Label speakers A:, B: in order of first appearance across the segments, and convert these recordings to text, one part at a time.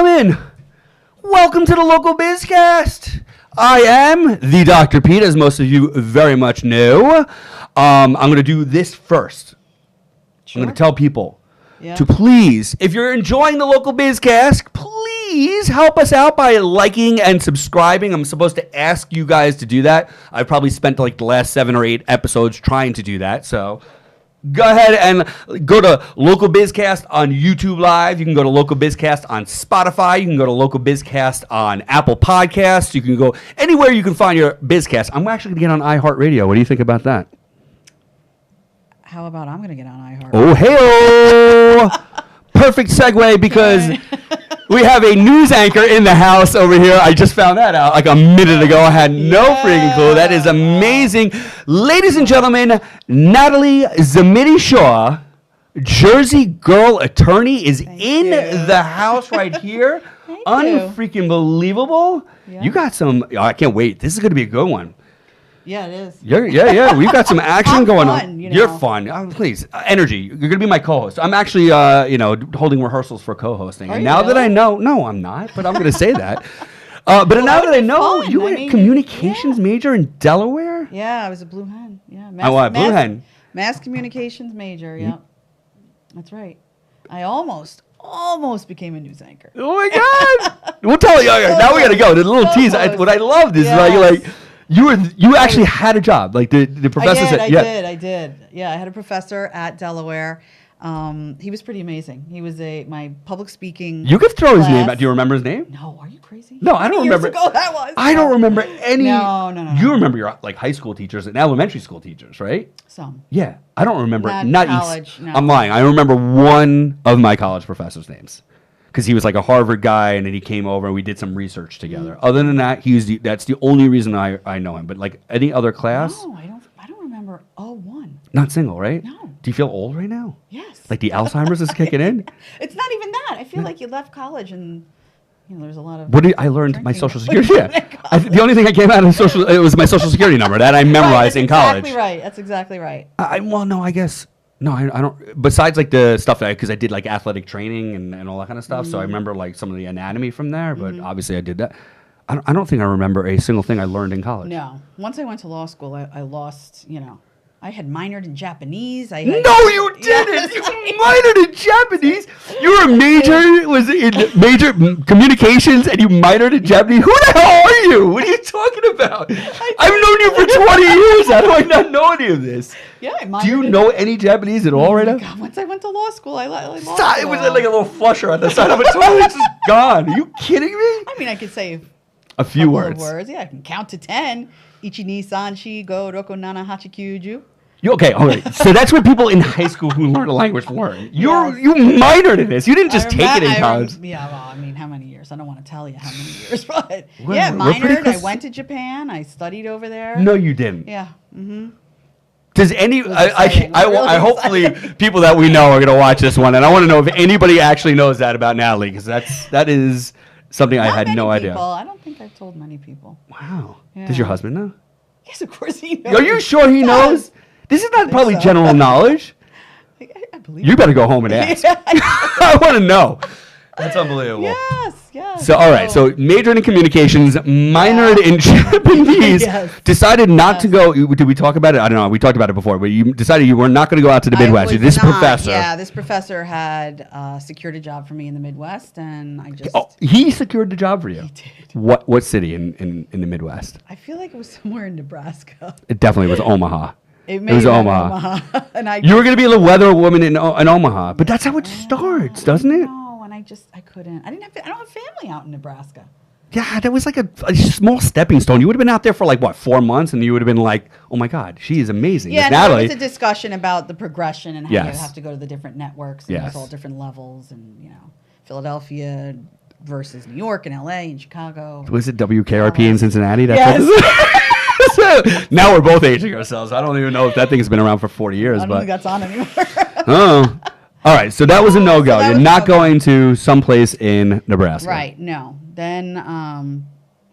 A: gentlemen, welcome to the Local Biz Cast. I am the Dr. Pete, as most of you very much know. I'm going to do this first.
B: Sure.
A: I'm going to tell people to please, if you're enjoying the Local Biz Cast, please help us out by liking and subscribing. I'm supposed to ask you guys to do that. I've probably spent like the last 7 or 8 episodes trying to do that, so go ahead and go to Local Biz Cast on YouTube Live. You can go to Local Biz Cast on Spotify. You can go to Local Biz Cast on Apple Podcasts. You can go anywhere you can find your Bizcast. I'm actually going to get on iHeartRadio. What do you think about that?
B: How about I'm going to get on iHeart?
A: Oh, hey-oh! Perfect segue because we have a news anchor in the house over here. I just found that out like a minute ago. I had no freaking clue. That is amazing. Ladies and gentlemen, Natalie Zamiti-Shaw, Jersey girl attorney, is in the house right here. Unfreaking believable. Yeah. You got some, I can't wait. This is going to be a good one.
B: Yeah, it is.
A: Yeah. We've got some action going on.
B: You
A: You're
B: know.
A: fun. Please, energy. You're going to be my co-host. I'm actually, holding rehearsals for co-hosting.
B: Are
A: And
B: you
A: now
B: really?
A: that I know, no, I'm not, but I'm going to say that. But now that I know, you were a communications major in Delaware?
B: Yeah, I was a blue hen. Yeah,
A: Blue hen.
B: Mass communications major. Yeah, that's right. I almost became a news anchor.
A: Oh my God! We'll tell you. Now we got to go. The little tease. What I loved is like you actually had a job. Like the professor said.
B: I did. Yeah, I had a professor at Delaware. He was pretty amazing. He was my public speaking.
A: You could throw his name out. Do you remember his name?
B: No, are you crazy?
A: No, I don't remember.
B: Years ago that was.
A: I don't remember any.
B: No.
A: You remember your like high school teachers and elementary school teachers, right?
B: Some.
A: Yeah, I don't remember.
B: Not college. No.
A: I'm lying. I remember one of my college professors' names because he was like a Harvard guy, and then he came over and we did some research together. Other than that, that's the only reason I know him. But like any other class,
B: No, I don't remember. Oh, one.
A: not single, right?
B: No.
A: Do you feel old right now?
B: Yes.
A: Like the Alzheimer's is kicking in?
B: It's not even that. I feel like you left college and there's a lot of.
A: What did I learned my
B: drinking
A: social security? Yeah,
B: going
A: the only thing I came out of it was my social security number that I memorized in college.
B: That's exactly right.
A: I don't. Besides like the stuff because I did like athletic training and all that kind of stuff, so I remember like some of the anatomy from there. But obviously, I did that. I don't think I remember a single thing I learned in college.
B: No. Once I went to law school, I lost. I had minored in Japanese.
A: No, you didn't. You minored in Japanese. Your major was in major communications, and you minored in Japanese. Who the hell are you? What are you talking about? I've known you for 20 years. How do I not know any of this?
B: Yeah, I minored.
A: Do you know any Japanese at all right now?
B: God, once I went to law school, I lost.
A: It was like a little flusher on the side of it. Totally just gone. Are you kidding me?
B: I mean, I could say
A: a few words.
B: Yeah, I can count to 10. Ichi, ni, san, shi, go, roko, nana, hachi, kyuju.
A: Okay, all right. So that's what people in high school who learn a language learn. You minored in this. You didn't just take it in college.
B: Well, I mean, how many years? I don't want to tell you how many years, but minored. I went to Japan. I studied over there.
A: No, you didn't.
B: Yeah. Mm-hmm.
A: Does any? I hopefully people that we know are going to watch this one, and I want to know if anybody actually knows that about Natalie, because that is something I had no idea.
B: I don't think I've told many people.
A: Wow.
B: Yeah.
A: Does your husband know?
B: Yes, of course he knows.
A: Are you sure he knows? This is not probably general knowledge.
B: I believe
A: you better go home and ask. I want to know. That's unbelievable.
B: Yes.
A: So, all right. So, majored in communications, minored in Japanese, decided not to go. Did we talk about it? I don't know. We talked about it before, but you decided you were not going to go out to the Midwest. This professor.
B: Yeah, this professor had secured a job for me in the Midwest, and I just.
A: Oh, he secured the job for you?
B: He did.
A: What city in the Midwest?
B: I feel like it was somewhere in Nebraska.
A: It definitely was Omaha.
B: It was Omaha. And
A: you were going to be the weather woman in Omaha, but that's how it starts, doesn't it?
B: No, and I couldn't. I don't have family out in Nebraska.
A: Yeah, that was like a small stepping stone. You would have been out there for like, 4 months, and you would have been like, oh my God, she is amazing.
B: Yeah,
A: Natalie.
B: there was a discussion about the progression and how you have to go to the different networks, and there's all different levels, and, Philadelphia versus New York and LA and Chicago.
A: Was it WKRP in Cincinnati?
B: Yes.
A: Now we're both aging ourselves. I don't even know if that thing's been around for 40 years.
B: I don't think that's on anymore.
A: Oh. All right. So that was a no-go. You're not going to someplace in Nebraska.
B: Right. No. Then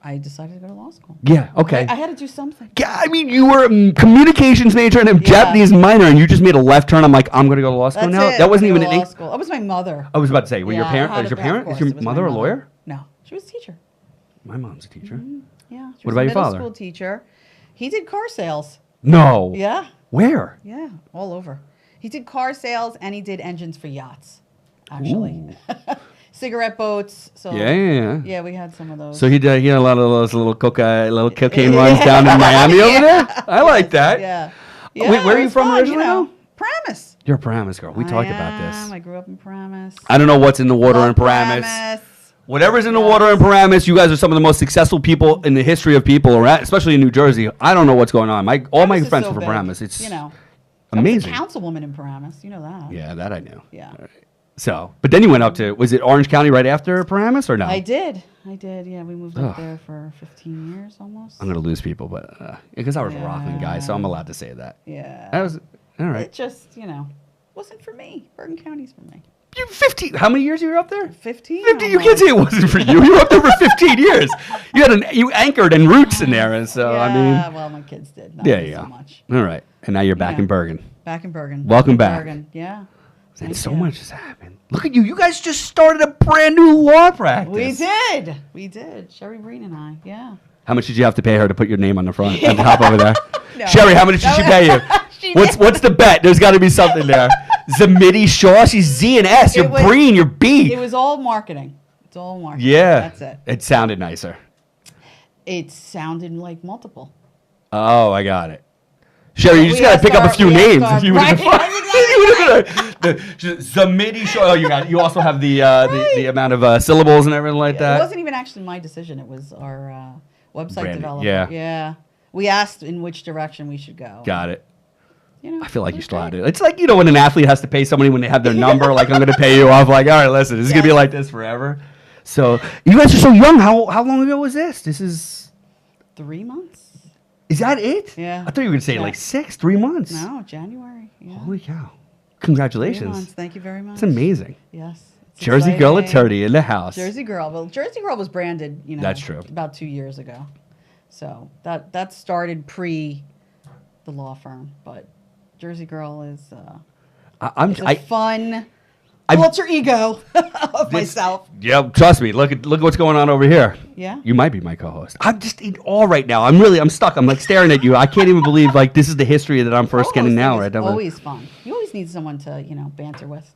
B: I decided to go to law school.
A: Yeah, okay.
B: I had to do something.
A: Yeah, I mean, you were a communications major and a Japanese minor, and you just made a left turn. I'm like, I'm going to go to law school now? That wasn't even
B: law school. It was my mother.
A: I was about to say, your parent? Is your parent? Is your mother a lawyer?
B: No, she was a teacher.
A: My mom's a teacher.
B: Mm-hmm. Yeah.
A: What about your father?
B: Middle school teacher. He did car sales.
A: No.
B: Yeah.
A: Where?
B: Yeah, all over. He did car sales and he did engines for yachts, actually. Cigarette boats. So yeah, we had some of those.
A: So he had a lot of those little cocaine runs down in Miami over there. I like that.
B: Yeah.
A: Wait, where are you from originally?
B: Paramus.
A: You're a Paramus girl. We talked about this.
B: I grew up in Paramus.
A: I don't know what's in the water in Paramus. Whatever's in the water in Paramus, you guys are some of the most successful people in the history of people around, especially in New Jersey. I don't know what's going on. All my friends are from Paramus. It's amazing.
B: I was a councilwoman in Paramus. You know that.
A: Yeah, that I knew.
B: Yeah.
A: So, but then you went up to, was it Orange County right after Paramus or no?
B: I did. Yeah, we moved up there for 15 years almost.
A: I'm going to lose people, but because I was a Rockland guy, so I'm allowed to say that.
B: Yeah.
A: That was, all right.
B: It just, wasn't for me. Bergen County's for me.
A: You 15. How many years you were up there?
B: 15.
A: 15. You can't say it wasn't for you. You were up there for 15 years. You anchored in roots in there, and so I mean.
B: Well, my kids did. Not so much.
A: All right, and now you're back in Bergen.
B: Back in Bergen.
A: Welcome back.
B: Bergen. Yeah.
A: And so much has happened. Look at you. You guys just started a brand new law practice.
B: We did. Sherry Breen and I. Yeah.
A: How much did you have to pay her to put your name on the front, on the top over there? No. Sherry, how much did she pay you? What's the bet? There's got to be something there. Zamidi Shaw, she's Z and S. You're Breen, you're B.
B: It was all marketing. It's all marketing.
A: Yeah.
B: That's it.
A: It sounded nicer.
B: It sounded like multiple.
A: Oh, I got it. Sherry, you just got to pick up a few names. If you would have Zamidi Shaw. Oh, you also have the amount of syllables and everything like that.
B: It wasn't even actually my decision. It was our website developer.
A: Yeah.
B: We asked in which direction we should go.
A: Got it. I feel like you still had it. It's like, when an athlete has to pay somebody when they have their number, like, I'm going to pay you off. Like, all right, listen, this is going to be like this forever. So, you guys are so young. How long ago was this? This is
B: 3 months.
A: Is that it?
B: Yeah.
A: I thought you were going to say like 3 months.
B: No, January. Yeah.
A: Holy cow. Congratulations.
B: 3 months. Thank you very much.
A: It's amazing.
B: Yes.
A: Jersey
B: exciting.
A: Girl attorney in the house.
B: Jersey Girl. Well, Jersey Girl was branded,
A: That's true.
B: About 2 years ago. So that started pre the law firm, but Jersey Girl is a fun alter ego of myself.
A: Yeah, trust me. Look what's going on over here.
B: Yeah.
A: You might be my co-host. I'm just in awe right now. I'm stuck. I'm like staring at you. I can't even believe like this is the history that I'm first getting now. Right?
B: Always fun. You always need someone to banter with.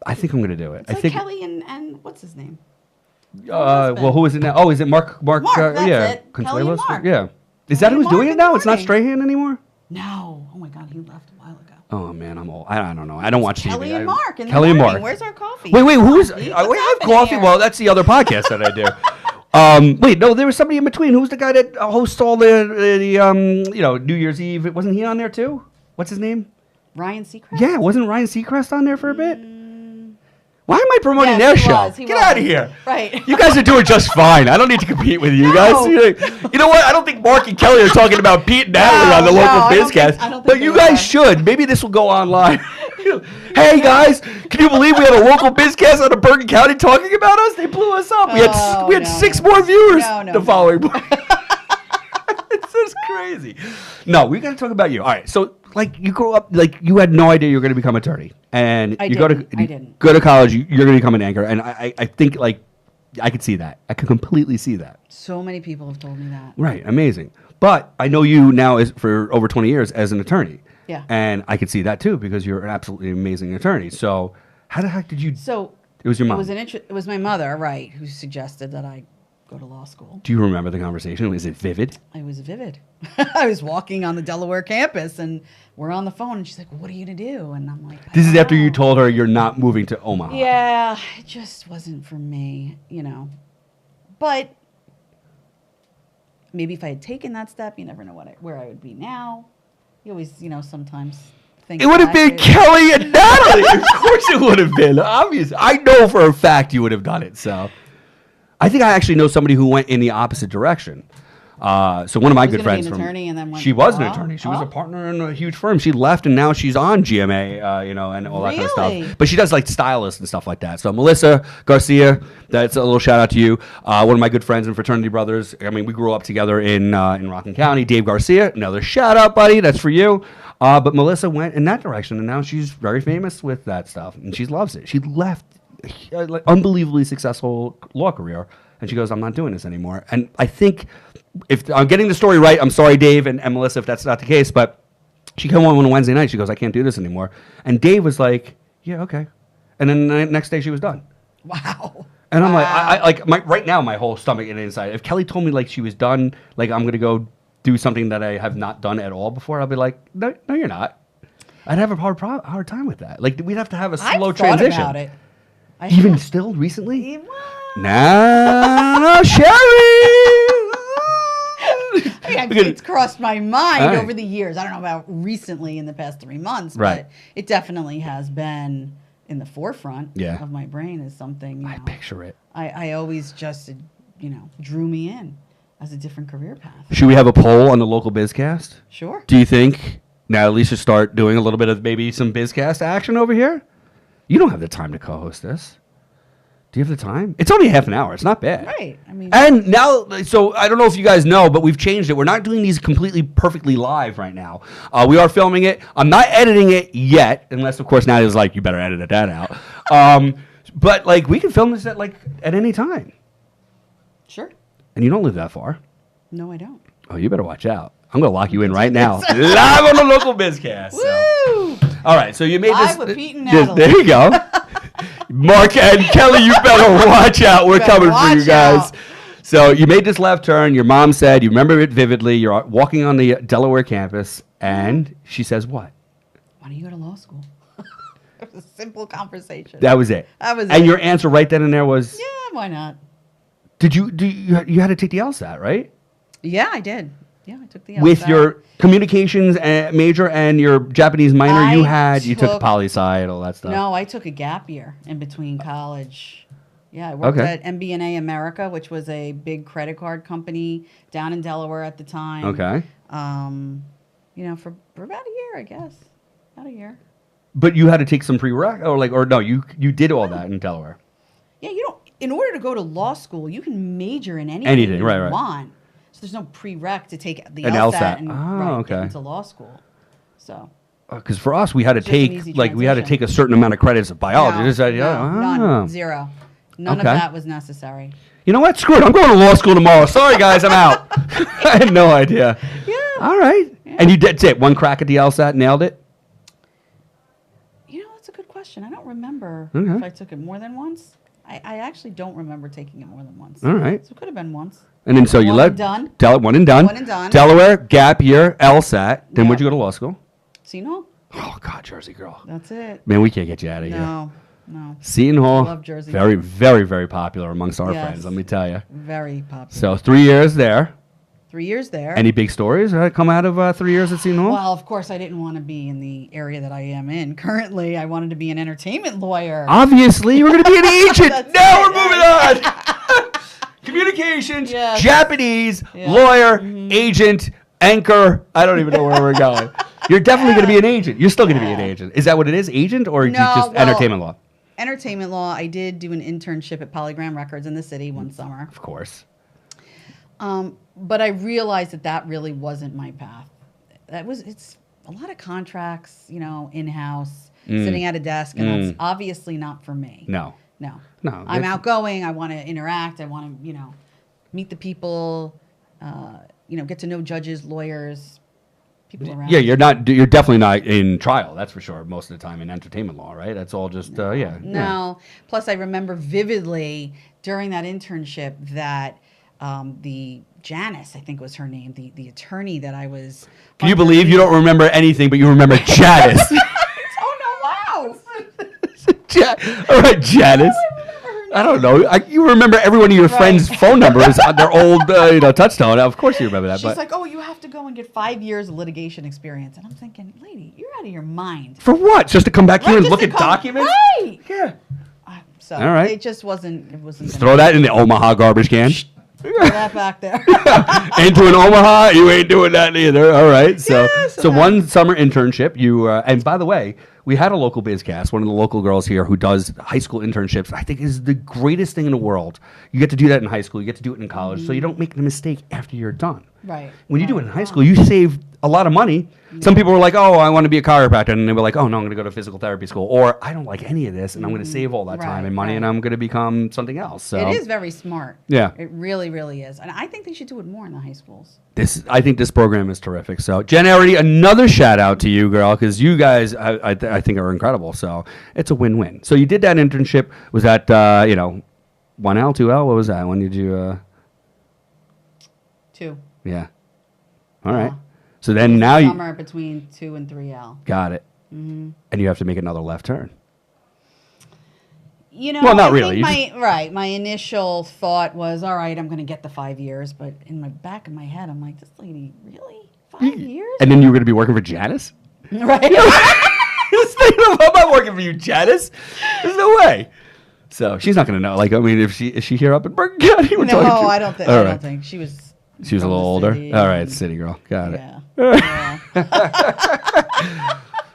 A: I think I'm gonna do it.
B: It's like Kelly and what's his name?
A: Well, who is it now? Oh, is it Mark?
B: Mark, that's it. Kelly and Mark.
A: Yeah. Is that who's doing it now? It's not Strahan anymore?
B: No. Oh my God, he left a while ago.
A: Oh man, I'm old. I don't know. I don't watch TV.
B: Kelly and Mark.
A: Kelly and Mark.
B: Where's our coffee?
A: Wait. Who is? We have coffee. Well, that's the other podcast that I do. Wait, no, there was somebody in between. Who's the guy that hosts all the New Year's Eve? Wasn't he on there too? What's his name?
B: Ryan Seacrest.
A: Yeah, wasn't Ryan Seacrest on there for a bit? Why am I promoting their show? Get out of here.
B: Right.
A: You guys are doing just fine. I don't need to compete with you guys. You know what? I don't think Mark and Kelly are talking about Pete and Natalie on the Local Biz Cast. But you guys should. Maybe this will go online. Hey, guys. Can you believe we had a Local Biz Cast out of Bergen County talking about us? They blew us up. We had 6 more viewers the following month. It's just crazy. No, we got to talk about you. All right. So, you grew up, you had no idea you were going to become an attorney. And
B: I
A: go to college, you're going to become an anchor. And I think, I could see that. I could completely see that.
B: So many people have told me that.
A: Right. Amazing. But I know you now for over 20 years as an attorney.
B: Yeah.
A: And I could see that, too, because you're an absolutely amazing attorney. So, how the heck did you...
B: So,
A: it was your mom.
B: It was my mother, right, who suggested that I go to law school.
A: Do you remember the conversation? Was it vivid?
B: It was vivid. I was walking on the Delaware campus, and we're on the phone, and she's like, well, what are you going to do? And I'm like,
A: this is after you told her you're not moving to Omaha.
B: Yeah, it just wasn't for me, But maybe if I had taken that step, you never know where I would be now. You always, sometimes think...
A: It would have been Kelly and Natalie. Of course it would have been. Obvious. I know for a fact you would have done it, so... I think I actually know somebody who went in the opposite direction. So one of my good friends
B: an
A: from
B: attorney and then
A: she was an attorney. She was a partner in a huge firm. She left and now she's on GMA, and all that kind of stuff. But she does like stylists and stuff like that. So Melissa Garcia, that's a little shout out to you. One of my good friends and fraternity brothers. I mean, we grew up together in Rockland County. Dave Garcia, another shout out, buddy. That's for you. But Melissa went in that direction, and now she's very famous with that stuff, and she loves it. She left an unbelievably successful law career, and she goes, "I'm not doing this anymore." And I think, if I'm getting the story right, I'm sorry, Dave and Melissa, if that's not the case, but she came on a Wednesday night. She goes, "I can't do this anymore." And Dave was like, "Yeah, okay." And then the next day she was done.
B: Wow.
A: And I'm like, right now my whole stomach and inside. If Kelly told me like she was done, like I'm gonna go do something that I have not done at all before, I'll be like, "No, you're not." I'd have a hard time with that. Like we'd have to have a slow transition.
B: Thought about it.
A: Even still recently?
B: What?
A: No, Sherry.
B: It's crossed my mind over the years. I don't know about recently in the past 3 months, but it definitely has been in the forefront of my brain as something.
A: I picture it.
B: I always just, drew me in as a different career path.
A: Should we have a poll on the Local Biz Cast?
B: Sure.
A: Do you think Natalie should start doing a little bit of maybe some BizCast action over here? You don't have the time to co-host this. Do you have the time? It's only half an hour. It's not bad.
B: Right. I mean,
A: and now, so I don't know if you guys know, but we've changed it. We're not doing these completely perfectly live right now. We are filming it. I'm not editing it yet, unless, of course, Natalie's like, you better edit that out. But, like, we can film this at any time.
B: Sure.
A: And you don't live that far.
B: No, I don't.
A: Oh, you better watch out. I'm going to lock you in right now. Live on the Local BizCast.
B: Woo!
A: So. All right, so you made
B: Live
A: this.
B: With Pete and Natalie.
A: There you go. Mark and Kelly, you better watch out. We're coming for you guys. So you made this left turn. Your mom said, you remember it vividly. You're walking on the Delaware campus, and she says what?
B: Why don't you go to law school? It was a simple conversation.
A: That was it. And your answer right then and there was?
B: Yeah, why not?
A: Did you had to take the LSAT, right?
B: Yeah, I did. Yeah, I took the LSAT.
A: With your communications major and your Japanese minor, you took poli-sci, all that stuff.
B: No, I took a gap year in between college. Yeah, I worked at MBNA America, which was a big credit card company down in Delaware at the time.
A: Okay.
B: For about a year, I guess. About a year.
A: But you had to take some prereq, or no, you did all that in Delaware.
B: Yeah, in order to go to law school, you can major in anything you want. So there's no prereq to take the LSAT and get into law school. So.
A: Because for us, we had to take a certain amount of credits of biology.
B: None, zero. None of that was necessary.
A: You know what? Screw it. I'm going to law school tomorrow. Sorry, guys, I'm out. I had no idea.
B: Yeah.
A: All right. Yeah. And you did it. One crack at the LSAT, nailed it?
B: That's a good question. I don't remember if I took it more than once. I actually don't remember taking it more than once.
A: All right.
B: So it could have been once.
A: And then so you left. One and done. Delaware, gap year, LSAT. Then where'd you go to law school?
B: Seton Hall.
A: Oh, God, Jersey girl.
B: That's it.
A: Man, we can't get you out of here.
B: No.
A: Seton Hall.
B: I love Jersey.
A: Very, very, very popular amongst our friends, let me tell you.
B: Very popular.
A: So 3 years there.
B: 3 years there.
A: Any big stories that come out of 3 years at Seton Hall?
B: Well, of course, I didn't want to be in the area that I am in currently. I wanted to be an entertainment lawyer.
A: Obviously, you were going to be an agent. Now we're moving on. Communications, Japanese, lawyer, agent, anchor. I don't even know where we're going. You're definitely going to be an agent. You're still going to be an agent. Is that what it is, agent, or just entertainment law?
B: Entertainment law. I did do an internship at Polygram Records in the city one summer.
A: Of course.
B: But I realized that really wasn't my path. It's a lot of contracts, in-house, sitting at a desk, and that's obviously not for me.
A: No.
B: I'm outgoing. I want to interact. I want to, meet the people, get to know judges, lawyers, people around.
A: Yeah, you're definitely not in trial. That's for sure. Most of the time in entertainment law, right? That's all just,
B: No.
A: Yeah.
B: Plus, I remember vividly during that internship that the Janice, I think was her name, the attorney that I was.
A: Can you believe you don't remember anything, but you remember Janice?
B: Oh, no, wow.
A: All right, Janice. I don't know. You remember every one of your friends' phone numbers on their old touchstone. Of course you remember that.
B: She's like, you have to go and get 5 years of litigation experience. And I'm thinking, lady, you're out of your mind.
A: For what? Just to come back here and look at documents?
B: Right.
A: Yeah.
B: So
A: all right.
B: it just wasn't. It wasn't.
A: Throw that in the Omaha garbage can.
B: Throw that back there.
A: Ain't doing Omaha. You ain't doing that either. All right. So,
B: Yeah,
A: so one summer internship. You and by the way, we had a local biz cast. One of the local girls here who does high school internships. I think is the greatest thing in the world. You get to do that in high school. You get to do it in college, so you don't make the mistake after you're done.
B: Right.
A: When you do it in high school, you save a lot of money. Yeah. Some people were like, "Oh, I want to be a chiropractor," and they were like, "Oh no, I'm going to go to physical therapy school," or "I don't like any of this, and I'm going to save all that time and money, and I'm going to become something else." So
B: it is very smart.
A: Yeah,
B: it really, really is, and I think they should do it more in the high schools.
A: I think this program is terrific. So Jen Arity, another shout out to you, girl, because you guys, I think, are incredible. So it's a win-win. So you did that internship. Was that 1L, 2L? What was that? When did you?
B: 2.
A: Yeah. All right. So then now
B: somewhere between 2 and 3L.
A: Got it. Mm-hmm. And you have to make another left turn.
B: Well,
A: not really.
B: My initial thought was, all right, I'm going to get the 5 years, but in my back of my head, I'm like, this lady, really? 5 years?
A: And then you were going to be working for Janice?
B: Right.
A: I'm not working for you, Janice. There's no way. So she's not going to know. Like, I mean, is she here up in Bergen County?
B: No, I don't think. I don't think she was.
A: She was a little older. All right, city girl. Got it.
B: Yeah.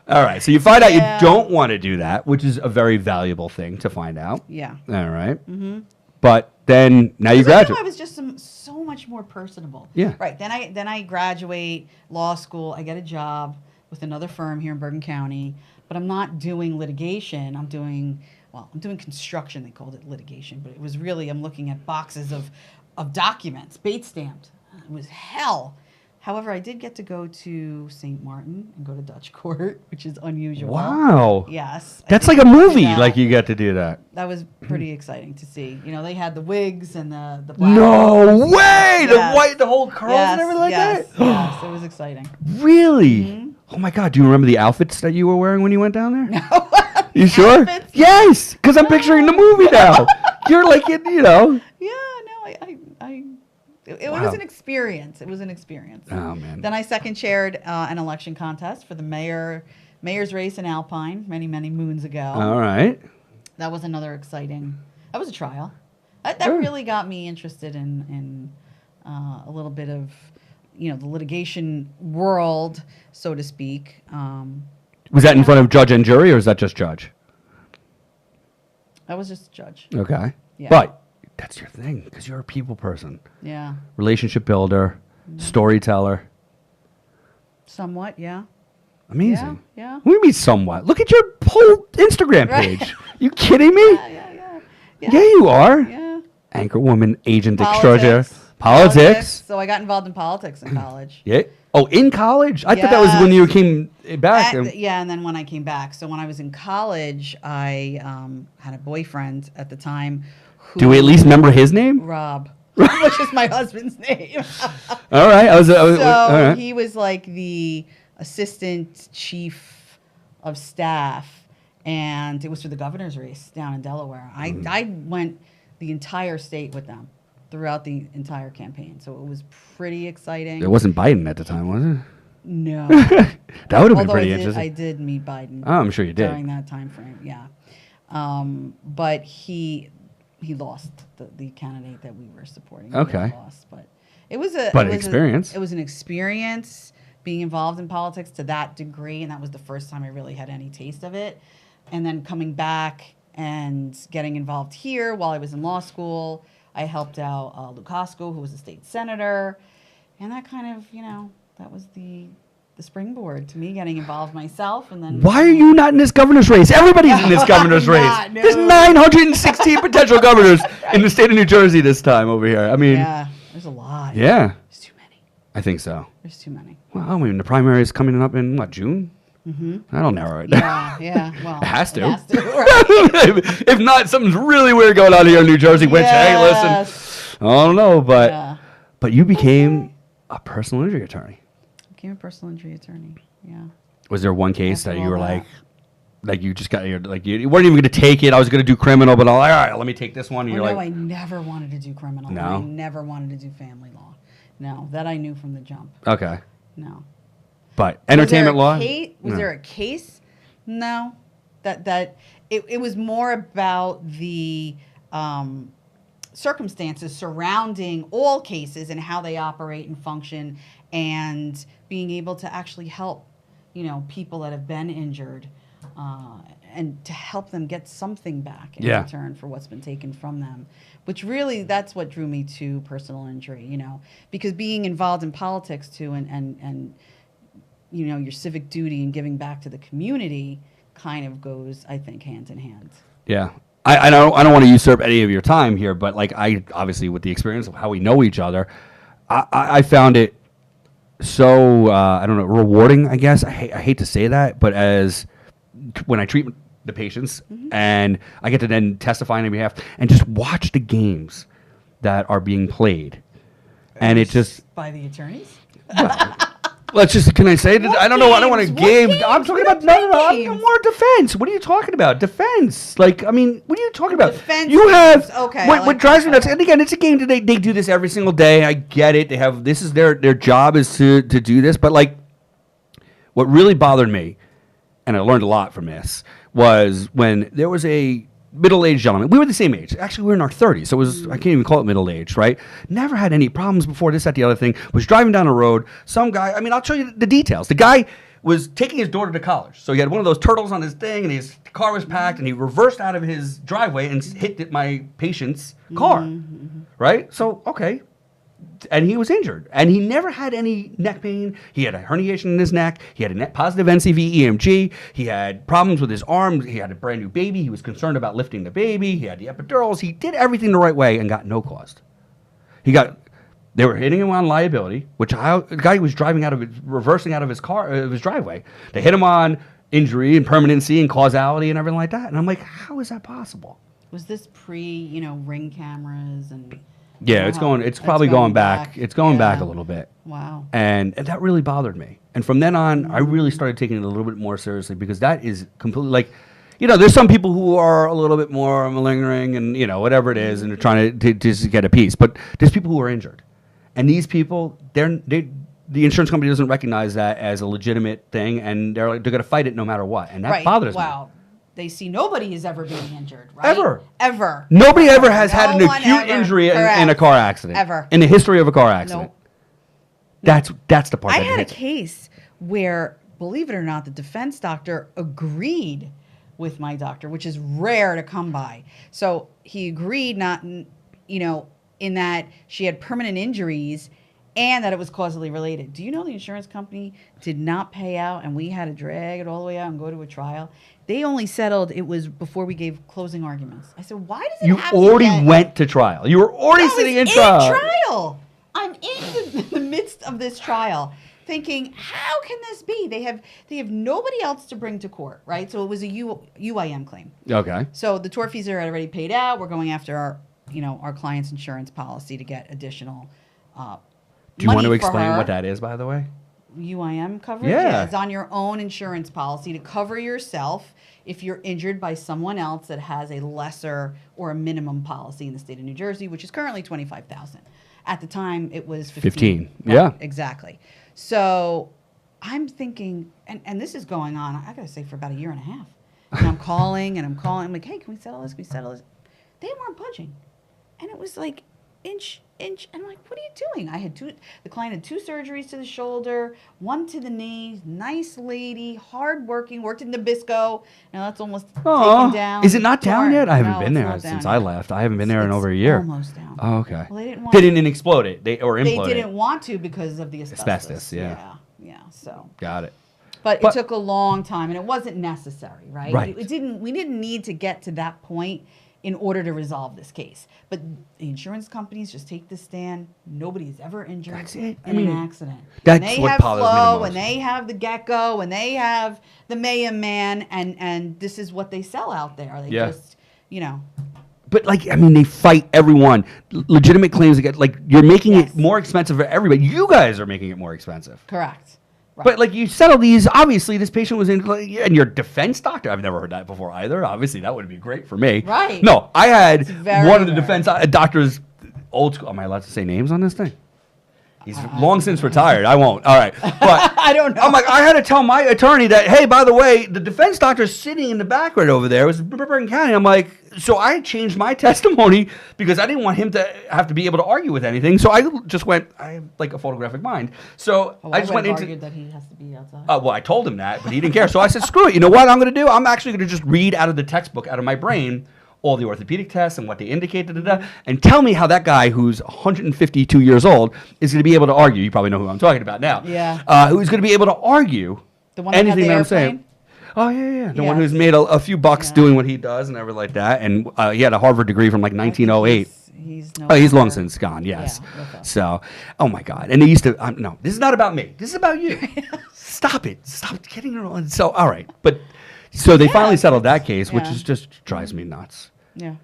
A: All right. So you find out you don't want to do that, which is a very valuable thing to find out.
B: Yeah.
A: All right. Mm-hmm. But then now you graduate.
B: I was just so much more personable.
A: Yeah.
B: Right. Then I graduate law school. I get a job with another firm here in Bergen County, but I'm not doing litigation. I'm doing construction. They called it litigation, but it was really I'm looking at boxes of documents, bait stamped. It was hell. However, I did get to go to St. Martin and go to Dutch court, which is unusual.
A: Wow.
B: Yes.
A: That's like a movie, like you got to do that.
B: That was pretty exciting to see. They had the wigs and the black.
A: No way! Yes. The whole curls and everything like that?
B: Yes, it was exciting.
A: Really? Mm-hmm. Oh my God, do you remember the outfits that you were wearing when you went down there?
B: No.
A: You sure?
B: Outfits?
A: Yes, because I'm picturing the movie now. You're like,
B: Yeah, no, It was an experience. It was an experience.
A: Oh, man.
B: Then I second chaired an election contest for the mayor's race in Alpine many, many moons ago.
A: All right.
B: That was another exciting. That was a trial. That really got me interested in a little bit of, the litigation world, so to speak.
A: Was that in front of judge and jury, or is that just judge?
B: That was just judge.
A: Okay.
B: Yeah.
A: But that's your thing, because you're a people person.
B: Yeah.
A: Relationship builder, storyteller.
B: Somewhat, yeah.
A: Amazing.
B: Yeah.
A: What do you mean somewhat? Look at your whole Instagram page. You kidding me?
B: Yeah,
A: you are.
B: Yeah.
A: Anchor woman, agent extraordinaire. Politics.
B: So I got involved in politics in college.
A: Yeah. Oh, in college? I thought that was when you came back.
B: And then when I came back. So when I was in college, I had a boyfriend at the time.
A: Do we at least remember his name?
B: Rob. Which is my husband's name.
A: All right.
B: He was like the assistant chief of staff, and it was for the governor's race down in Delaware. I went the entire state with them throughout the entire campaign, so it was pretty exciting.
A: It wasn't Biden at the time, was it?
B: No.
A: That would have been pretty interesting.
B: I did meet Biden.
A: Oh, I'm sure you did.
B: During that time frame, yeah. But he lost the candidate that we were supporting.
A: Okay.
B: He lost, but it was
A: experience.
B: It was an experience being involved in politics to that degree, and that was the first time I really had any taste of it. And then coming back and getting involved here while I was in law school, I helped out Lukasco, who was a state senator, and that kind of, that was the springboard to me getting involved myself. And then
A: why are you not in this governor's race? Everybody's in this governor's race. No. There's 916 potential governors in the state of New Jersey this time over here. I mean,
B: yeah, there's a lot.
A: Yeah,
B: there's too many.
A: I think so.
B: There's too many.
A: Well, I mean, the primary is coming up in June.
B: Mm-hmm.
A: That'll narrow it.
B: Yeah. Well,
A: it has to.
B: Right.
A: If not, something's really weird going on here in New Jersey. Which, hey, listen, I don't know, but you became a personal injury attorney.
B: Became a personal injury attorney. Yeah.
A: Was there one case that you were like you just got you weren't even going to take it? I was going to do criminal, but all right, let me take this one. And
B: I never wanted to do criminal.
A: No.
B: I never wanted to do family law. No, that I knew from the jump.
A: Okay.
B: No.
A: But entertainment law?
B: Was there a case? No. That it was more about the circumstances surrounding all cases and how they operate and function, and being able to actually help, people that have been injured, and to help them get something back in return for what's been taken from them, which really, that's what drew me to personal injury, because being involved in politics too, and your civic duty and giving back to the community kind of goes, I think, hand in hand.
A: Yeah. I don't want to usurp any of your time here, but like I obviously, with the experience of how we know each other, I found it so I don't know, rewarding, I guess. I hate to say that, but as when I treat the patients and I get to then testify on their behalf and just watch the games that are being played, and it just
B: by the attorneys.
A: Let's just, can I say that? I don't know. I don't want to game. I'm talking about, no. I'm more defense. What are you talking about? Defense. Like, I mean, what are you talking about?
B: Defense.
A: You have,
B: okay.
A: What drives me nuts, and again, it's a game that they do this every single day. I get it. They have, this is their job is to do this. But like, what really bothered me, and I learned a lot from this, was when there was a middle-aged gentleman. We were the same age. Actually, we were in our 30s, so it was, I can't even call it middle-aged, right? Never had any problems before, this, that, the other thing. Was driving down the road. Some guy, I mean, I'll show you the details. The guy was taking his daughter to college. So he had one of those turtles on his thing, and his car was packed, and he reversed out of his driveway and hit my patient's car, right? So, okay. And he was injured. And he never had any neck pain. He had a herniation in his neck. He had a positive NCV EMG. He had problems with his arm. He had a brand new baby. He was concerned about lifting the baby. He had the epidurals. He did everything the right way and got no cost. They were hitting him on liability, which the guy was reversing out of his car, his driveway. They hit him on injury and permanency and causality and everything like that. And I'm like, how is that possible?
B: Was this pre, Ring cameras and...
A: Yeah, it's probably going back. It's going back a little bit.
B: Wow.
A: And that really bothered me. And from then on, I really started taking it a little bit more seriously, because that is completely like, there's some people who are a little bit more malingering and, whatever it is, and they're trying to just get a piece. But there's people who are injured. And these people, the insurance company doesn't recognize that as a legitimate thing, and they're going to fight it no matter what. And that bothers me.
B: Wow. They see nobody is ever being injured, right? Ever.
A: Nobody ever has had an acute injury in a car accident.
B: Ever.
A: In the history of a car accident. Nope. That's the part
B: I had a case where, believe it or not, the defense doctor agreed with my doctor, which is rare to come by. So he agreed not, in that she had permanent injuries and that it was causally related. Do you know the insurance company did not pay out, and we had to drag it all the way out and go to a trial? They only settled, it was before we gave closing arguments. I said, why does it have to
A: You already went to trial. You were already sitting in trial.
B: I'm in the midst of this trial thinking, how can this be? They have nobody else to bring to court, right? So it was a UIM claim.
A: Okay.
B: So the tortfeasor had already paid out. We're going after our client's insurance policy to get additional
A: Do you want to explain what that is, by the way?
B: UIM coverage?
A: Yeah.
B: It's on your own insurance policy to cover yourself if you're injured by someone else that has a lesser or a minimum policy in the state of New Jersey, which is currently $25,000. At the time, it was 15.
A: Right, yeah.
B: Exactly. So I'm thinking, and this is going on, I got to say, for about a year and a half. And I'm calling. I'm like, hey, can we settle this? Can we settle this? They weren't budging. And it was like inch. And I'm like, what are you doing? The client had 2 surgeries to the shoulder, 1 to the knee, nice lady, hardworking, worked in Nabisco. Now that's almost taken down.
A: Is it not down yet? I haven't been there since I left. I haven't been there in over a year.
B: Almost down.
A: Oh, okay.
B: Well,
A: they didn't explode it. They
B: didn't want to because of the asbestos.
A: Yeah.
B: So.
A: Got it.
B: But it took a long time, and it wasn't necessary, right?
A: Right.
B: We didn't need to get to that point in order to resolve this case. But the insurance companies just take this stand. Nobody's ever injured in an accident.
A: That's what bothers me the most.
B: When they have the Gecko, when they have the Mayhem Man, and this is what they sell out there. They just,
A: But they fight everyone. Legitimate claims against, you're making it more expensive for everybody. You guys are making it more expensive.
B: Correct.
A: Right. But you settle these. Obviously, this patient was in, and your defense doctor. I've never heard that before either. Obviously, that would be great for me.
B: Right.
A: No, I had one of the defense doctors, old school. Am I allowed to say names on this thing? He's long since retired. I won't. All right. But
B: I don't know.
A: I'm like, I had to tell my attorney that, hey, by the way, the defense doctor's sitting in the back right over there. It was in Bergen County. I'm like, So I changed my testimony because I didn't want him to have to be able to argue with anything. So I just went, I have like a photographic mind. So I just went into.
B: Argued that he has to be outside.
A: Well, I told him that, but he didn't care. So I said, screw it. You know what I'm going to do? I'm actually going to just read out of the textbook, out of my brain, all the orthopedic tests and what they indicate, and tell me how that guy who's 152 years old is going to be able to argue. You probably know who I'm talking about now.
B: Yeah.
A: Who's going to be able to argue
B: the one that
A: anything
B: had the
A: that I'm
B: airplane?
A: saying. Oh, yeah. The one who's made a few bucks doing what he does and everything like that. And he had a Harvard degree from like 1908. He's long since gone, yes. Yeah, so, oh my God. And they used to, no, this is not about me. This is about you. Stop it. Stop getting around. So, all right. But, so they finally settled that case, which is just drives me nuts.
B: Yeah.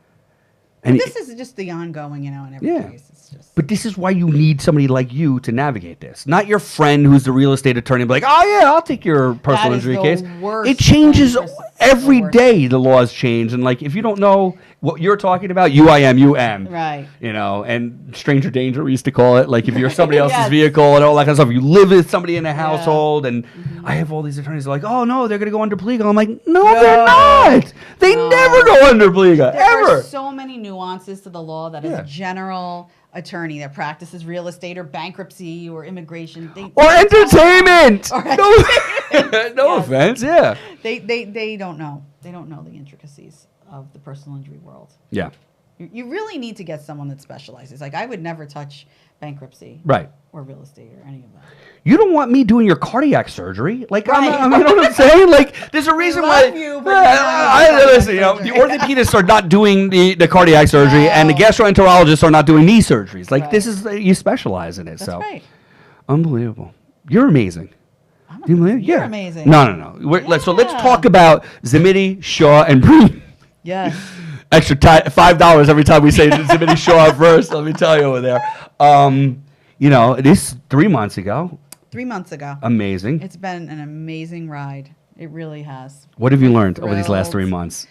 A: And
B: this is just the ongoing, in every case. It's just.
A: But this is why you need somebody like you to navigate this. Not your friend who's the real estate attorney and be like, oh, yeah, I'll take your personal injury case. It changes every day. The laws change. And, like, if you don't know what you're talking about, UIM.
B: Right.
A: You know, and stranger danger, we used to call it. Like, if you're somebody else's vehicle and all that kind of stuff. You live with somebody in a household. And I have all these attorneys like, oh, no, they're going to go under plea. I'm like, no, they're not. They never go under plea, ever.
B: There are so many nuances to the law that as a general attorney that practices real estate or bankruptcy or immigration
A: or entertainment. No offense,
B: They don't know. They don't know the intricacies of the personal injury world.
A: Yeah.
B: You really need to get someone that specializes. Like I would never touch bankruptcy.
A: Right.
B: Or real estate or any of that.
A: You don't want me doing your cardiac surgery. Like, you know what I'm saying? Like, there's a reason why. Listen, you know, the orthopedists are not doing the cardiac surgery, and the gastroenterologists are not doing knee surgeries. Like, this is, you specialize in it.
B: That's right.
A: Unbelievable. You're amazing.
B: You're amazing.
A: No. So let's talk about Zamiti, Shaw, and Breen.
B: Yes.
A: Extra $5 every time we say Zamiti Shaw first. Let me tell you over there. You know, this 3 months ago.
B: 3 months ago.
A: Amazing.
B: It's been an amazing ride. It really has.
A: What have you learned over these last 3 months?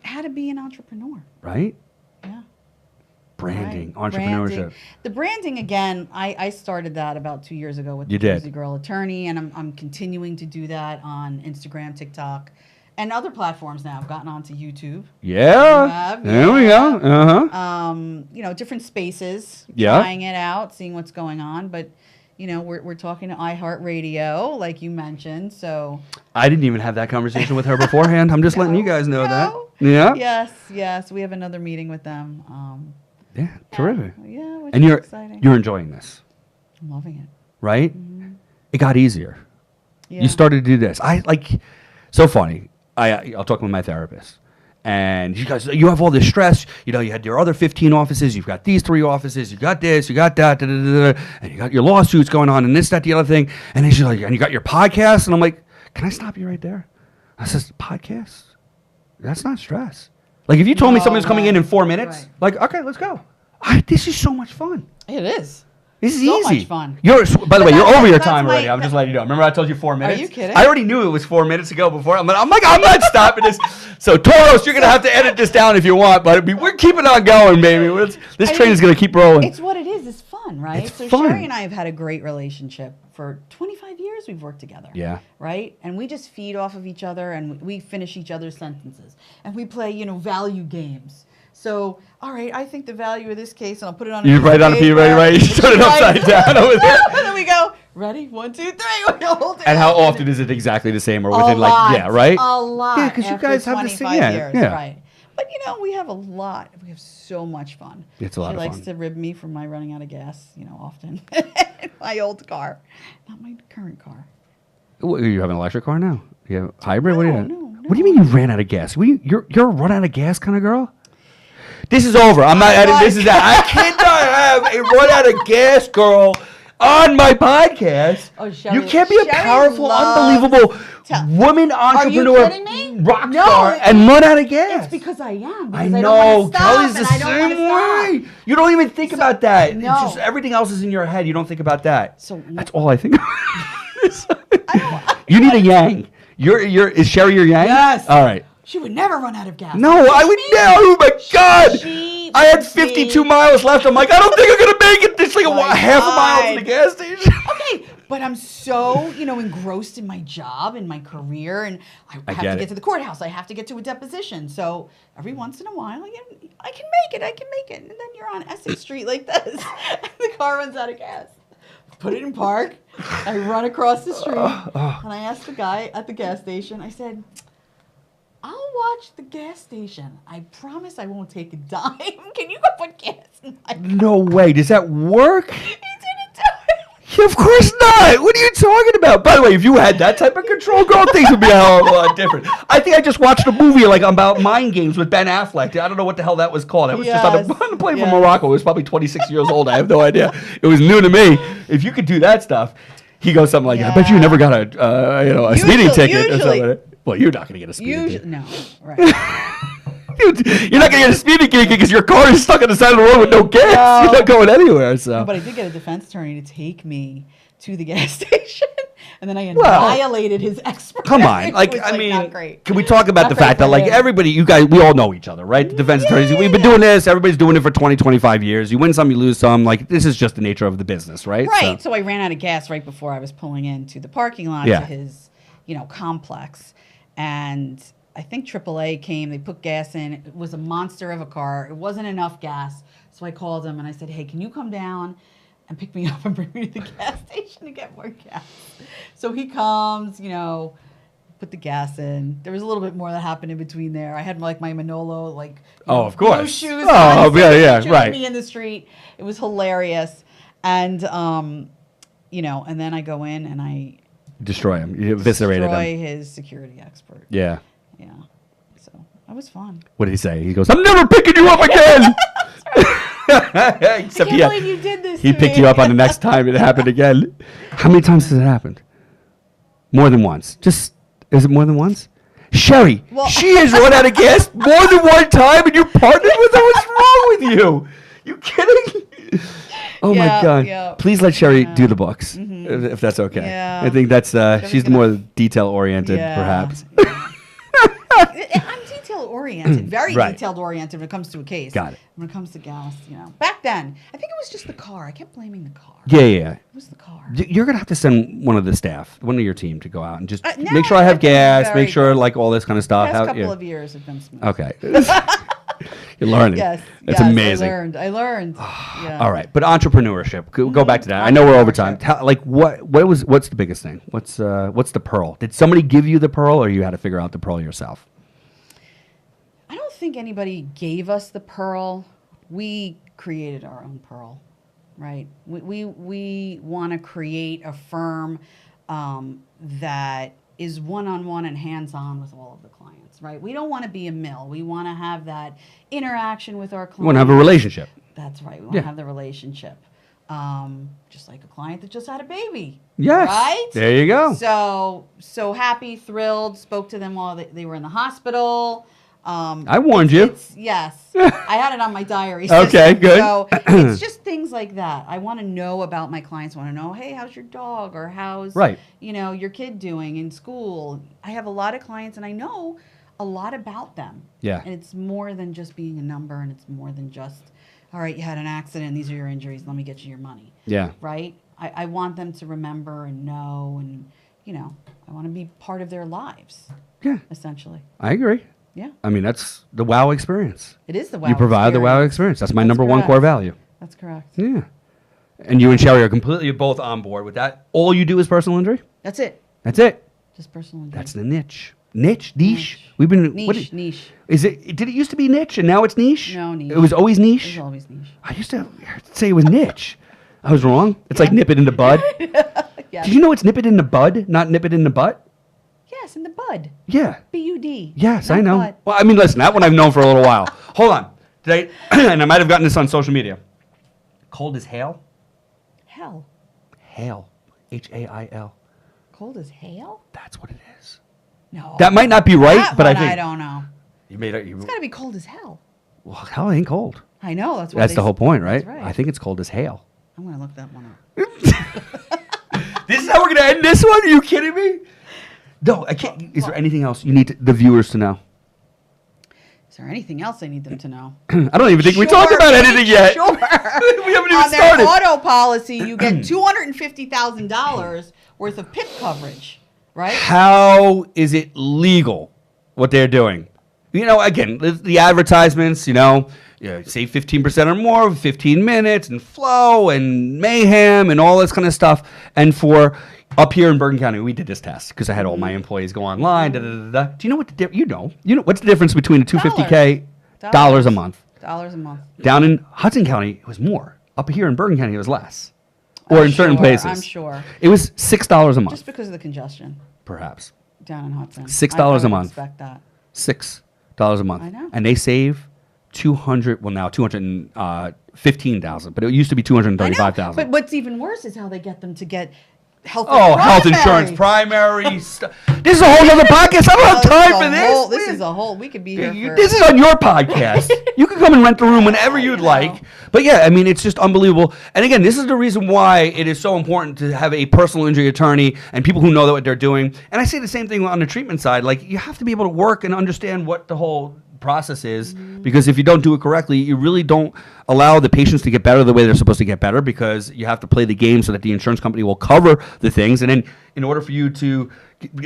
B: How to be an entrepreneur.
A: Right?
B: Yeah.
A: Branding, entrepreneurship.
B: The branding, again, I started that about 2 years ago with the Jersey Girl Attorney, and I'm continuing to do that on Instagram, TikTok, and other platforms now. I've gotten onto YouTube.
A: Yeah. There we go.
B: You know, different spaces.
A: Yeah.
B: Trying it out, seeing what's going on. But, you know, we're talking to iHeartRadio, like you mentioned. So
A: I didn't even have that conversation with her beforehand. I'm just letting you guys know that. Yeah.
B: Yes. We have another meeting with them.
A: Yeah, terrific.
B: Yeah, which
A: and
B: is exciting.
A: You're enjoying this.
B: I'm loving it.
A: Right? Mm-hmm. It got easier.
B: Yeah.
A: You started to do this. So funny. I'll talk with my therapist. And you have all this stress. You know, you had your other 15 offices. You've got these 3 offices. You got this. You got that. And you got your lawsuits going on and this, that, the other thing. And then she's like, and you got your podcast. And I'm like, can I stop you right there? I says, podcast? That's not stress. Like, if you told me something was coming in 4 minutes, like, okay, let's go. This is so much fun.
B: It is.
A: This is
B: so
A: easy.
B: Much fun.
A: By the way, you're over your time already. I'm just letting you know. Remember I told you 4 minutes?
B: Are you kidding?
A: I already knew it was 4 minutes ago before. I'm not stopping this. So, Toros, you're going to have to edit this down if you want. But we're keeping on going, baby. This train is going to keep rolling.
B: It's what it is. It's fun, right?
A: It's fun.
B: Sherry and I have had a great relationship. For 25 years, we've worked together.
A: Yeah.
B: Right? And we just feed off of each other, and we finish each other's sentences. And we play, value games. So, all right, I think the value of this case, and I'll put it on.
A: You write on a piece, right? You turn it upside down over there.
B: And then we go, ready? 1, 2, 3.
A: And how often is it exactly the same, or within right?
B: A lot.
A: Yeah, because you guys have the same.
B: Years, right? But we have a lot. We have so much fun.
A: It's a lot of fun.
B: She likes to rib me for my running out of gas, often. My old car, not my current car.
A: You have an electric car now? You have hybrid?
B: No.
A: What do you mean you ran out of gas? You're a run out of gas kind of girl? This is over. I'm not editing. This is that. I cannot have a run out of gas girl on my podcast.
B: Oh, Sherry,
A: you can't be a powerful, unbelievable woman entrepreneur,
B: are you kidding me?
A: rock star, and run out of gas.
B: It's because I am.
A: I know. Kelly's the same way. You don't even think about that.
B: No.
A: It's just everything else is in your head. You don't think about that.
B: So
A: that's all I think about. You need a yang. Is Sherry your yang?
B: Yes.
A: All right.
B: She would never run out of gas.
A: No, I would never. Oh my God! I had 52 miles left. I'm like, I don't think I'm gonna make it. It's like half a mile to the gas station.
B: Okay, But I'm so, engrossed in my job and my career, and I have to get to the courthouse. I have to get to a deposition. So every once in a while, I can make it. And then you're on Essex Street like this, and the car runs out of gas. Put it in park. I run across the street, and I asked the guy at the gas station, I said, I'll watch the gas station. I promise I won't take a dime. Can you go put gas in my car?
A: No way. Does that work?
B: He didn't do it.
A: Yeah, of course not. What are you talking about? By the way, if you had that type of control, girl, things would be a hell of a lot different. I think I just watched a movie about mind games with Ben Affleck. I don't know what the hell that was called. I was just on a plane from Morocco. It was probably 26 years old. I have no idea. It was new to me. If you could do that stuff, he goes something like, I bet you never got a speeding ticket or something. Well, you're not going to get a speeding ticket.
B: No, right.
A: You're not going to get a speeding ticket because your car is stuck on the side of the road with no gas. No. You're not going anywhere. So.
B: But I did get a defense attorney to take me to the gas station, and then I annihilated his expert.
A: Come on,
B: not great.
A: Can we talk about the fact that everybody, you guys, we all know each other, right? The defense attorneys, we've been doing this. Everybody's doing it for 20, 25 years. You win some, you lose some. This is just the nature of the business, right?
B: Right. So I ran out of gas right before I was pulling into the parking lot to his, complex. And I think AAA came, they put gas in. It was a monster of a car. It wasn't enough gas. So I called him and I said, hey, can you come down and pick me up and bring me to the gas station to get more gas? So he comes, put the gas in. There was a little bit more that happened in between there. I had my Manolo,
A: of course,
B: blue shoes.
A: Right.
B: Me in the street. It was hilarious. And, and then I go in and I
A: destroy him. You eviscerated him.
B: Destroy his security expert.
A: Yeah.
B: Yeah. So that was fun.
A: What did he say? He goes, I'm never picking you up again.
B: Except I can't believe you did this.
A: He picked you up on the next time it happened again. How many times has it happened? More than once. Is it more than once? Sherry, she has run out of gas more than one time, and you partnered with her. What's wrong with you? You kidding? Oh my God! Yeah. Please let Sherry do the books, if that's okay. Yeah. I think that's she's more detail oriented, perhaps.
B: I'm detail oriented, very detailed oriented when it comes to a case.
A: Got it.
B: When it comes to gas, back then I think it was just the car. I kept blaming the car.
A: Yeah.
B: It was the car.
A: You're gonna have to send one of the staff, one of your team, to go out and just make sure I have gas, make sure all this kind of stuff.
B: The past couple of years have been smooth.
A: Okay. You're learning.
B: Yes.
A: That's amazing.
B: I learned. Yeah.
A: All right, but entrepreneurship. Go back to that. I know we're over time. What's the biggest thing? What's the pearl? Did somebody give you the pearl, or you had to figure out the pearl yourself?
B: I don't think anybody gave us the pearl. We created our own pearl, right? We want to create a firm that is one-on-one and hands-on with all of the clients, right? We don't want to be a mill. We want to have that interaction with our clients.
A: We want to have a relationship.
B: That's right. We want to have the relationship. Just like a client that just had a baby.
A: Yes.
B: Right?
A: There you go.
B: So happy, thrilled, spoke to them while they were in the hospital.
A: I warned you.
B: Yes. I had it on my diary system.
A: Okay, good.
B: So it's just things like that. I want to know about my clients. I want to know, hey, how's your dog? Or how's your kid doing in school? I have a lot of clients and I know a lot about them.
A: Yeah.
B: And it's more than just being a number, and it's more than just, all right, you had an accident, these are your injuries, let me get you your money.
A: Yeah.
B: Right? I want them to remember and know, and I want to be part of their lives. Yeah. Essentially.
A: I agree.
B: Yeah.
A: I mean, that's the wow experience.
B: It is the wow experience.
A: You provide the wow experience. That's my number one core value.
B: That's correct.
A: Yeah. And you and Sherry are completely both on board with that. All you do is personal injury?
B: That's it.
A: That's it.
B: Just personal injury.
A: That's the niche. Niche? We've been
B: niche.
A: Is it? Did it used to be niche and now it's niche?
B: No, niche.
A: It was always niche?
B: It was always niche.
A: I used to say it was niche. I was wrong. It's like nip it in the bud. Did you know it's nip it in the bud, not nip it in the butt?
B: Yes, in the bud.
A: Yeah.
B: B-U-D.
A: Yes, I know. Butt. Well, I mean, listen, that one I've known for a little while. Hold on. Today, and I might have gotten this on social media. Cold as hail?
B: Hell.
A: Hail. H-A-I-L.
B: Cold as hail?
A: That's what it is.
B: No.
A: That might not be right, but I think.
B: I don't know.
A: You made it.
B: It's got to be cold as hell.
A: Well, hell ain't cold.
B: I know.
A: That's the whole point, right?
B: That's right?
A: I think it's cold as hail.
B: I'm going to look that one
A: up. This is how we're going to end this one? Are you kidding me? No, I can't. Is there anything else you need the viewers to know?
B: Is there anything else I need them to know?
A: I don't even think we talked about anything yet.
B: Sure.
A: We haven't even
B: On
A: started.
B: their auto policy, you get $250,000 worth of PIP coverage, right?
A: How is it legal what they're doing? You know, again, the advertisements, you know, save 15% or more, 15 minutes, and flow, and mayhem, and all this kind of stuff. And for up here in Bergen County, we did this test because I had all my employees go online. Da, da, da, da. Do you know what you know what's the difference between a $250K dollars a month?
B: Dollars a month.
A: Down in Hudson County, it was more. Up here in Bergen County, it was less. Or in certain places.
B: I'm sure.
A: It was $6 a month.
B: Just because of the congestion.
A: Perhaps.
B: Down in Hudson.
A: $6 a month.
B: Expect that.
A: $6 a month.
B: I know.
A: And they save 215,000, but it used to be 235,000.
B: But what's even worse is how they get them to get health.
A: Health insurance, primary stuff. This is a whole other podcast. I don't have time for this.
B: This is a whole. We could be here.
A: This is on your podcast. You can come and rent the room whenever you'd like. But yeah, I mean, it's just unbelievable. And again, this is the reason why it is so important to have a personal injury attorney and people who know what they're doing. And I say the same thing on the treatment side. Like, you have to be able to work and understand what the whole process is, because if you don't do it correctly, you really don't allow the patients to get better the way they're supposed to get better, because you have to play the game so that the insurance company will cover the things. And then in order for you to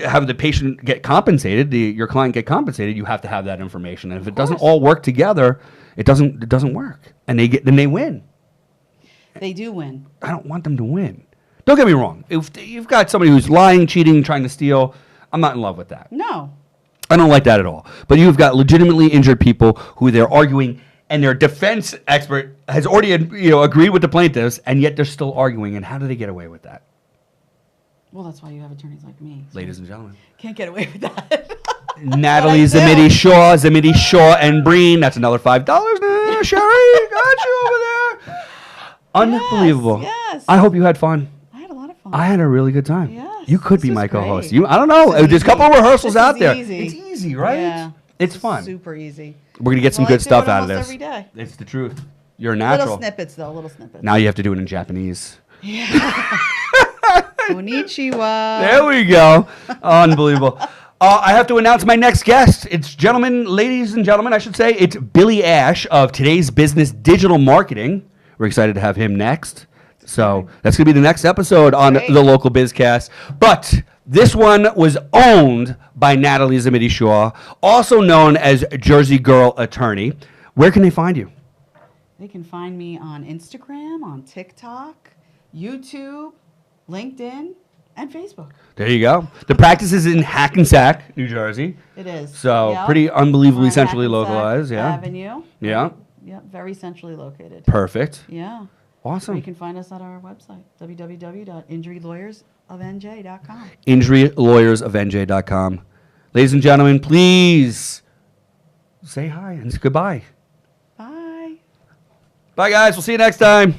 A: have the patient get compensated, your client get compensated, you have to have that information. And if it doesn't all work together, it doesn't work. And they win.
B: They do win.
A: I don't want them to win. Don't get me wrong. If you've got somebody who's lying, cheating, trying to steal, I'm not in love with that.
B: No.
A: I don't like that at all. But you've got legitimately injured people who they're arguing, and their defense expert has already agreed with the plaintiffs, and yet they're still arguing. And how do they get away with that?
B: Well, that's why you have attorneys like me. So
A: ladies and gentlemen.
B: Can't get away with that.
A: Natalie Zamidi Shaw and Breen. That's another $5. Sherry, got you over there. Unbelievable.
B: Yes.
A: I hope you had fun.
B: I had a lot of fun.
A: I had a really good time.
B: Yes.
A: You could be
B: This
A: my
B: was
A: co-host.
B: great.
A: I don't know. There's a couple of rehearsals
B: This
A: out
B: is
A: there.
B: easy.
A: It's easy, right?
B: Yeah.
A: It's fun.
B: Super easy.
A: We're gonna get some
B: Well, I
A: good
B: do
A: stuff
B: it
A: out of
B: almost
A: this.
B: every day.
A: It's the truth. You're a natural.
B: Little snippets, though. Little snippets.
A: Now you have to do it in Japanese.
B: Konnichiwa.
A: There we go. Unbelievable. I have to announce my next guest. Ladies and gentlemen, I should say, it's Billy Ash of Today's Business Digital Marketing. We're excited to have him next. So that's going to be the next episode on the Local Biz Cast. But this one was owned by Natalie Zamidi Shaw, also known as Jersey Girl Attorney. Where can they find you?
B: They can find me on Instagram, on TikTok, YouTube, LinkedIn, and Facebook.
A: There you go. The practice is in Hackensack, New Jersey.
B: It is.
A: So
B: Yep.
A: pretty unbelievably
B: On
A: centrally
B: Hackensack
A: localized. Yeah.
B: Avenue.
A: Yeah.
B: Yep, very centrally located.
A: Perfect.
B: Yeah.
A: Awesome.
B: You can find us at our website, www.injurylawyersofnj.com.
A: Injurylawyersofnj.com. Ladies and gentlemen, please say hi and goodbye.
B: Bye.
A: Bye, guys. We'll see you next time.